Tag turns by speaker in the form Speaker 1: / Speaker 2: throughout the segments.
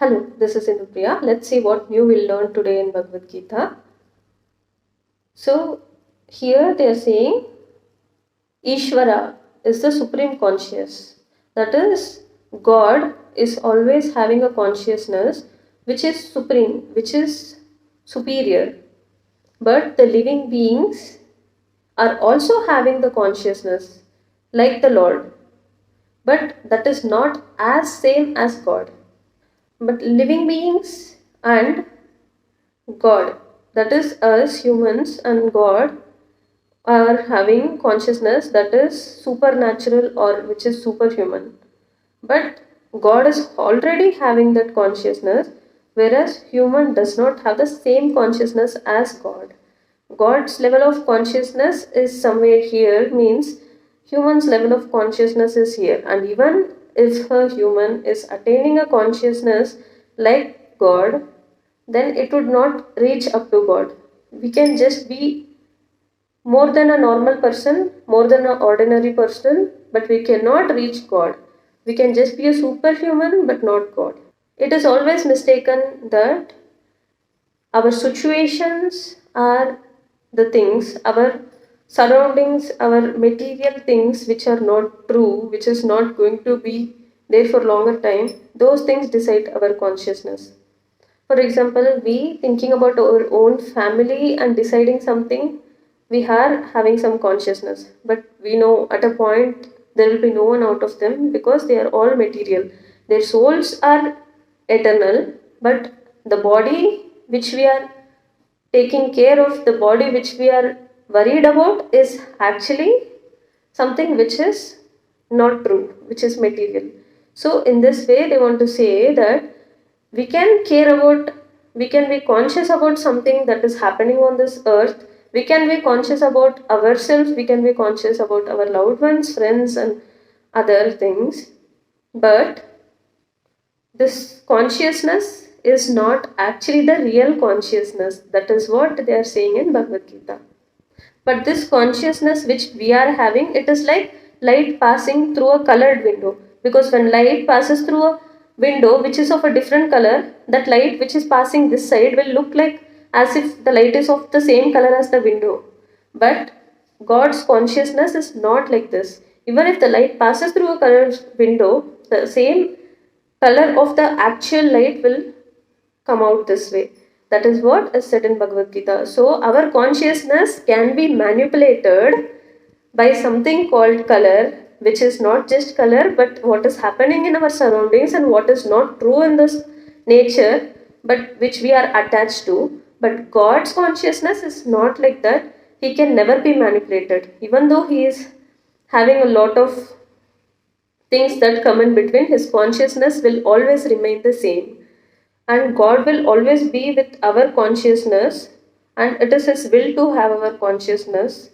Speaker 1: Hello, this is Indupriya. Let's see what new we'll learn today in Bhagavad Gita. So, here they are saying Ishvara is the supreme conscious. That is, God is always having a consciousness which is supreme, which is superior. But the living beings are also having the consciousness like the Lord. But that is not as same as God. But living beings and God, that is us humans and God, are having consciousness that is supernatural or which is superhuman. But God is already having that consciousness, whereas human does not have the same consciousness as God. God's level of consciousness is somewhere here, means human's level of consciousness is here. And even if a human is attaining a consciousness like God, then it would not reach up to God. We can just be more than a normal person, more than an ordinary person, but we cannot reach God. We can just be a superhuman, but not God. It is always mistaken that our situations are the things, our surroundings, our material things which are not true, which is not going to be there for longer time, those things decide our consciousness. For example, we thinking about our own family and deciding something, we are having some consciousness, but we know at a point there will be no one out of them because they are all material. Their souls are eternal, but the body which we are taking care of, the body which we are worried about, is actually something which is not true, which is material. So, in this way, they want to say that we can care about, we can be conscious about something that is happening on this earth. We can be conscious about ourselves, we can be conscious about our loved ones, friends, and other things. But this consciousness is not actually the real consciousness. That is what they are saying in Bhagavad Gita. But this consciousness which we are having, it is like light passing through a colored window. Because when light passes through a window which is of a different color, that light which is passing this side will look like as if the light is of the same color as the window. But God's consciousness is not like this. Even if the light passes through a colored window, the same color of the actual light will come out this way. That is what is said in Bhagavad Gita. So, our consciousness can be manipulated by something called color, which is not just color, but what is happening in our surroundings and what is not true in this nature, but which we are attached to. But God's consciousness is not like that. He can never be manipulated. Even though He is having a lot of things that come in between, His consciousness will always remain the same. And God will always be with our consciousness, and it is His will to have our consciousness.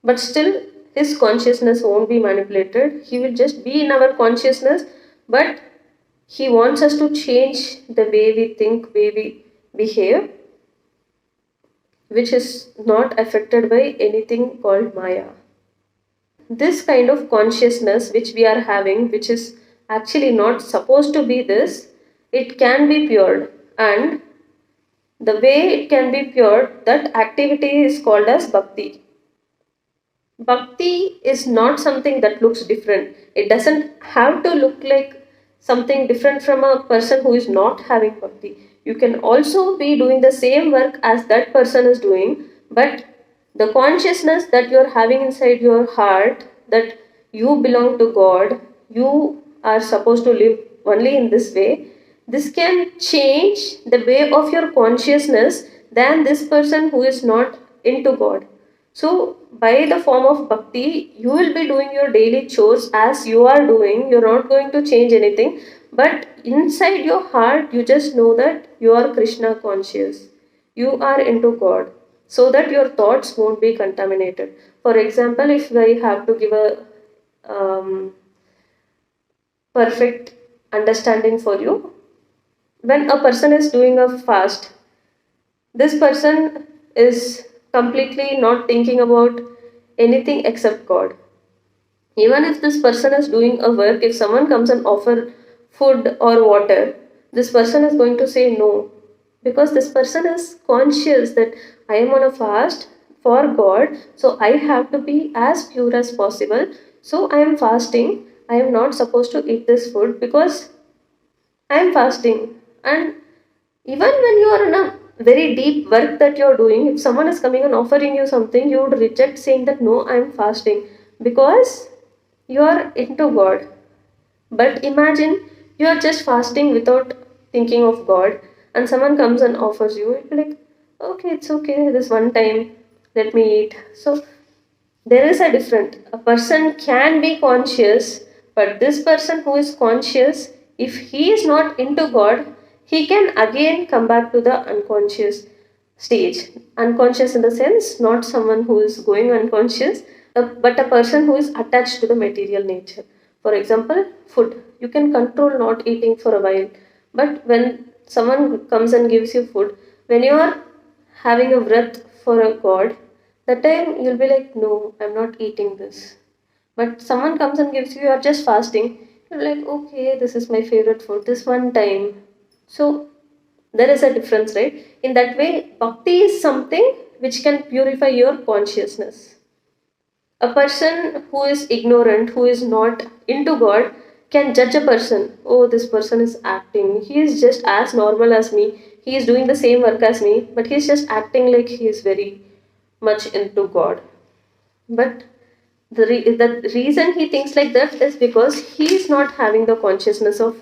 Speaker 1: But still, His consciousness won't be manipulated. He will just be in our consciousness, but He wants us to change the way we think, way we behave, which is not affected by anything called Maya. This kind of consciousness which we are having, which is actually not supposed to be this, it can be pure. And the way it can be pure, that activity is called as bhakti. Bhakti is not something that looks different. It doesn't have to look like something different from a person who is not having bhakti. You can also be doing the same work as that person is doing, but the consciousness that you are having inside your heart, that you belong to God, you are supposed to live only in this way, this can change the way of your consciousness than this person who is not into God. So, by the form of bhakti, you will be doing your daily chores as you are doing. You're not going to change anything. But inside your heart, you just know that you are Krishna conscious. You are into God. So that your thoughts won't be contaminated. For example, if I have to give a perfect understanding for you, when a person is doing a fast, this person is completely not thinking about anything except God. Even if this person is doing a work, if someone comes and offer food or water, this person is going to say no, because this person is conscious that I am on a fast for God, so I have to be as pure as possible. So I am fasting. I am not supposed to eat this food because I am fasting. And even when you are in a very deep work that you're doing, if someone is coming and offering you something, you would reject saying that no, I am fasting, because you are into God. But imagine you are just fasting without thinking of God, and someone comes and offers you, you'll be like, okay, it's okay, this one time, let me eat. So there is a difference. A person can be conscious, but this person who is conscious, if he is not into God, he can again come back to the unconscious stage. Unconscious in the sense, not someone who is going unconscious, but a person who is attached to the material nature. For example, food. You can control not eating for a while, but when someone comes and gives you food, when you are having a breath for a God, that time you'll be like, no, I'm not eating this. But someone comes and gives you, you're just fasting, you're like, okay, this is my favorite food, this one time. So there is a difference, right? In that way, bhakti is something which can purify your consciousness. A person who is ignorant, who is not into God, can judge a person. Oh, this person is acting. He is just as normal as me. He is doing the same work as me, but he is just acting like he is very much into God. But the reason he thinks like that is because he is not having the consciousness of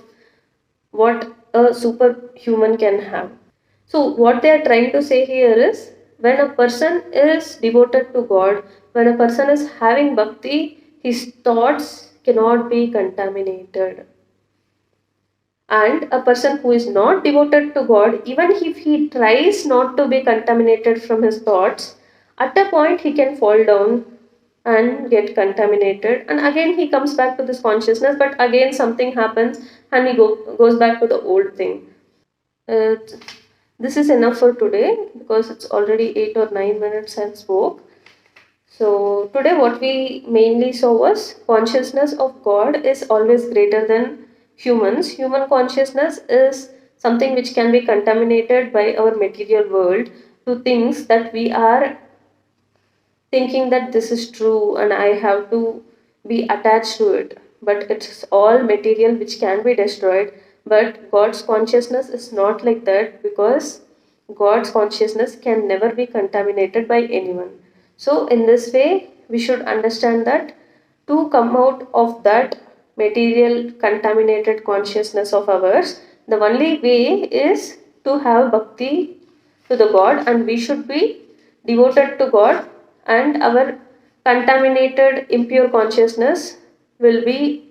Speaker 1: what a superhuman can have. So, what they are trying to say here is, when a person is devoted to God, when a person is having bhakti, his thoughts cannot be contaminated. And a person who is not devoted to God, even if he tries not to be contaminated from his thoughts, at a point he can fall down and get contaminated. And again he comes back to this consciousness, but again something happens and goes back to the old thing. Uh, this is enough for today because it's already 8 or 9 minutes and spoke. So today what we mainly saw was consciousness of God is always greater than humans. Human consciousness is something which can be contaminated by our material world to things that we are thinking that this is true and I have to be attached to it. But it's all material which can be destroyed. But God's consciousness is not like that, because God's consciousness can never be contaminated by anyone. So, in this way, we should understand that to come out of that material contaminated consciousness of ours, the only way is to have bhakti to the God, and we should be devoted to God, and our contaminated impure consciousness will be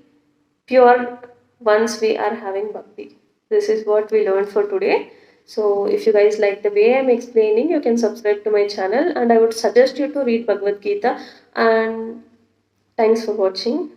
Speaker 1: pure once we are having bhakti. This is what we learned for today. So if you guys like the way I'm explaining, you can subscribe to my channel, and I would suggest you to read Bhagavad Gita. And thanks for watching.